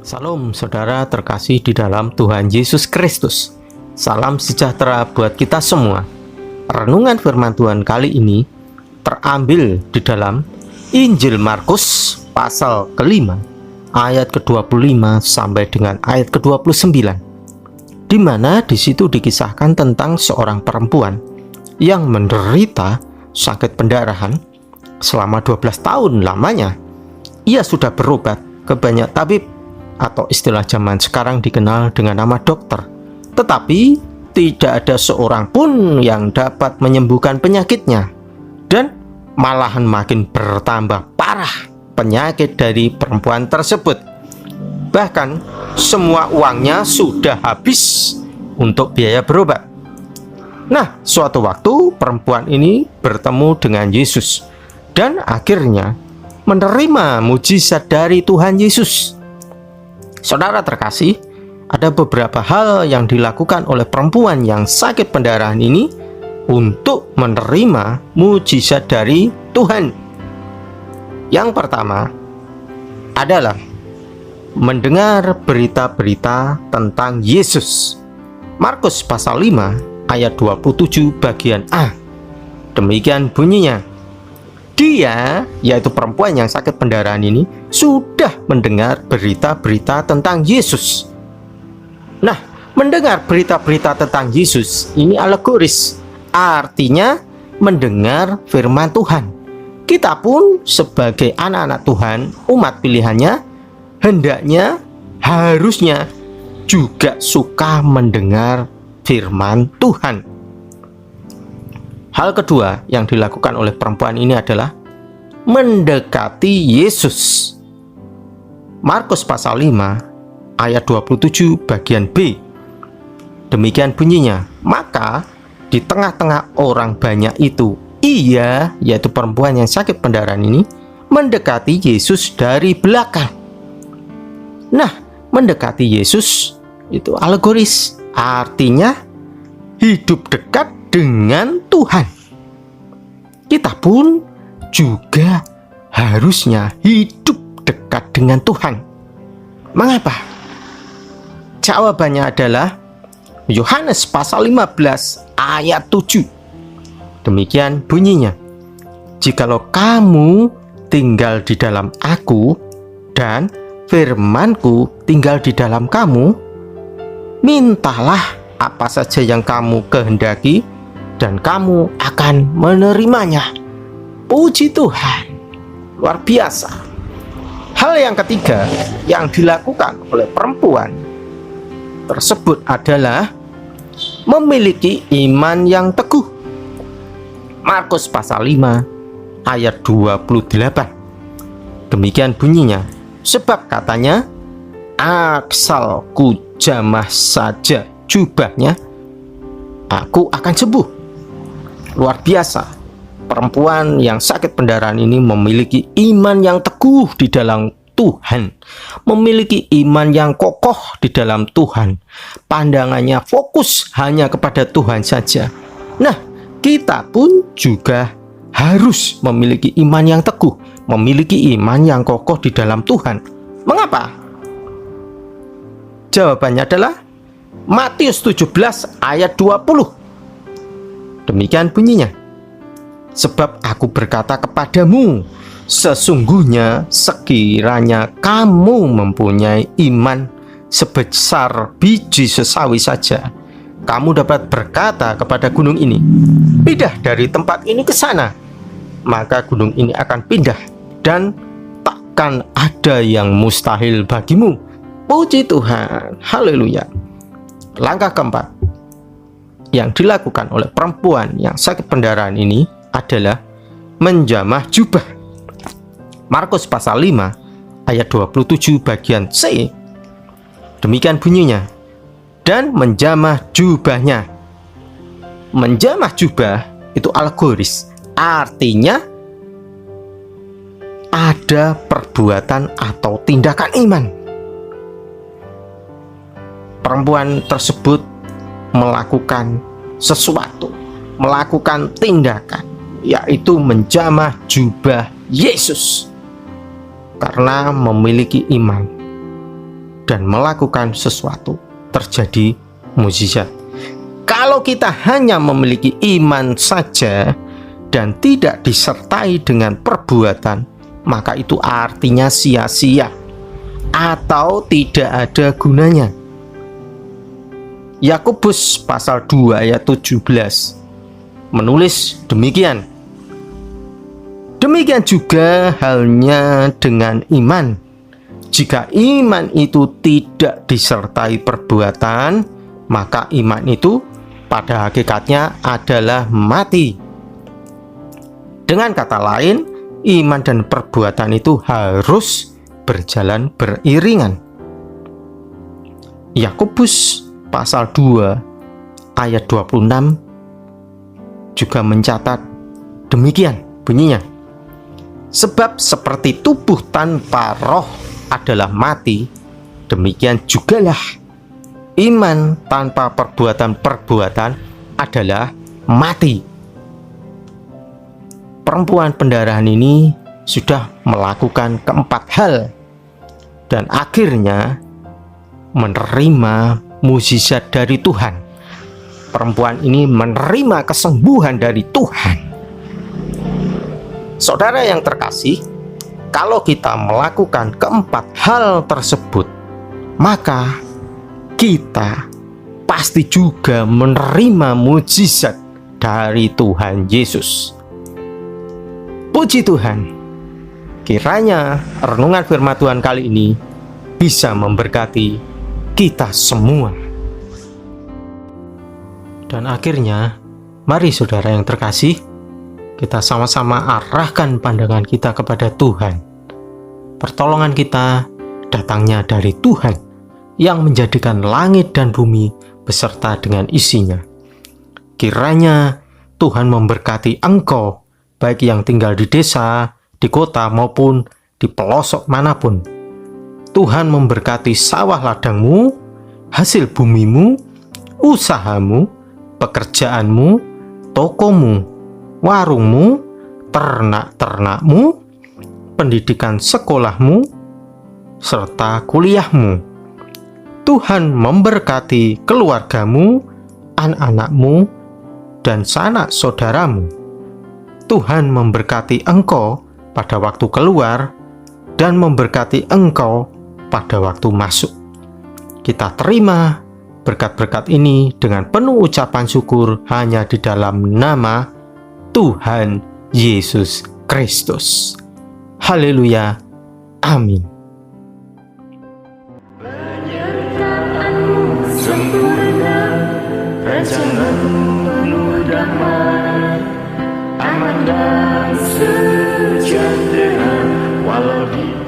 Salam saudara terkasih di dalam Tuhan Yesus Kristus. Salam sejahtera buat kita semua. Renungan firman Tuhan kali ini terambil di dalam Injil Markus pasal ke-5 ayat ke-25 sampai dengan ayat ke-29, di mana di situ dikisahkan tentang seorang perempuan yang menderita sakit pendarahan selama 12 tahun lamanya. Ia sudah berobat ke banyak tabib, atau istilah zaman sekarang dikenal dengan nama dokter, tetapi tidak ada seorang pun yang dapat menyembuhkan penyakitnya, dan malahan makin bertambah parah penyakit dari perempuan tersebut. Bahkan semua uangnya sudah habis untuk biaya berobat. Nah, suatu waktu perempuan ini bertemu dengan Yesus dan akhirnya menerima mujizat dari Tuhan Yesus. Saudara terkasih, ada beberapa hal yang dilakukan oleh perempuan yang sakit pendarahan ini untuk menerima mujizat dari Tuhan. Yang pertama adalah mendengar berita-berita tentang Yesus. Markus pasal 5 ayat 27 bagian A. Demikian bunyinya. Dia, yaitu perempuan yang sakit pendarahan ini, sudah mendengar berita-berita tentang Yesus. Nah, mendengar berita-berita tentang Yesus ini alegoris, artinya mendengar firman Tuhan. Kita pun sebagai anak-anak Tuhan, umat pilihannya, hendaknya, harusnya juga suka mendengar firman Tuhan. Hal kedua yang dilakukan oleh perempuan ini adalah mendekati Yesus. Markus pasal 5 ayat 27 bagian B. Demikian bunyinya. Maka di tengah-tengah orang banyak itu, ia, yaitu perempuan yang sakit pendarahan ini, mendekati Yesus dari belakang. Nah, mendekati Yesus itu alegoris, artinya hidup dekat dengan Tuhan. Kita pun juga harusnya hidup dekat dengan Tuhan. Mengapa? Jawabannya adalah Yohanes pasal 15 ayat 7. Demikian bunyinya. Jikalau kamu tinggal di dalam aku dan firmanku tinggal di dalam kamu, mintalah apa saja yang kamu kehendaki dan kamu akan menerimanya. Puji Tuhan, luar biasa. Hal yang ketiga yang dilakukan oleh perempuan tersebut adalah memiliki iman yang teguh. Markus pasal 5 ayat 28. Demikian bunyinya. Sebab katanya, asal ku jamah saja jubahnya, aku akan sembuh. Luar biasa. Perempuan yang sakit pendarahan ini memiliki iman yang teguh di dalam Tuhan, memiliki iman yang kokoh di dalam Tuhan. Pandangannya fokus hanya kepada Tuhan saja. Nah, kita pun juga harus memiliki iman yang teguh, memiliki iman yang kokoh di dalam Tuhan. Mengapa? Jawabannya adalah Matius 17 ayat 20. Demikian bunyinya. Sebab aku berkata kepadamu, sesungguhnya sekiranya kamu mempunyai iman sebesar biji sesawi saja, kamu dapat berkata kepada gunung ini, pindah dari tempat ini ke sana, maka gunung ini akan pindah, dan takkan ada yang mustahil bagimu. Puji Tuhan, haleluya. Langkah keempat yang dilakukan oleh perempuan yang sakit pendarahan ini adalah menjamah jubah. Markus pasal 5 ayat 27 bagian C. Demikian bunyinya. Dan menjamah jubahnya. Menjamah jubah itu alegoris, artinya ada perbuatan atau tindakan iman. Perempuan tersebut melakukan sesuatu, melakukan tindakan, yaitu menjamah jubah Yesus karena memiliki iman. dan melakukan sesuatu, terjadi mukjizat. Kalau kita hanya memiliki iman saja dan tidak disertai dengan perbuatan, maka itu artinya sia-sia atau tidak ada gunanya. Yakobus pasal 2 ayat 17 menulis demikian. Demikian juga halnya dengan iman. Jika iman itu tidak disertai perbuatan, maka iman itu pada hakikatnya adalah mati. Dengan kata lain, iman dan perbuatan itu harus berjalan beriringan. Yakobus pasal 2 ayat 26 juga mencatat demikian bunyinya. Sebab seperti tubuh tanpa roh adalah mati, demikian jugalah iman tanpa perbuatan-perbuatan adalah mati. Perempuan pendarahan ini sudah melakukan keempat hal dan akhirnya menerima mukjizat dari Tuhan. Perempuan ini menerima kesembuhan dari Tuhan. Saudara yang terkasih, kalau kita melakukan keempat hal tersebut, maka kita pasti juga menerima mukjizat dari Tuhan Yesus. Puji Tuhan, kiranya renungan firman Tuhan kali ini bisa memberkati kita semua. Dan akhirnya, mari saudara yang terkasih, kita sama-sama arahkan pandangan kita kepada Tuhan. Pertolongan kita datangnya dari Tuhan yang menjadikan langit dan bumi beserta dengan isinya. Kiranya Tuhan memberkati engkau, baik yang tinggal di desa, di kota maupun di pelosok manapun. Tuhan memberkati sawah ladangmu, hasil bumimu, usahamu, pekerjaanmu, tokomu, warungmu, ternak-ternakmu, pendidikan sekolahmu, serta kuliahmu. Tuhan memberkati keluargamu, anak-anakmu, dan sanak saudaramu. Tuhan memberkati engkau pada waktu keluar dan memberkati engkau pada waktu masuk. Kita terima berkat-berkat ini dengan penuh ucapan syukur hanya di dalam nama Tuhan Yesus Kristus. Haleluya. Amin. Penyertaanmu sempurna, rencanamu penuh damai, aman dan sejahtera walau di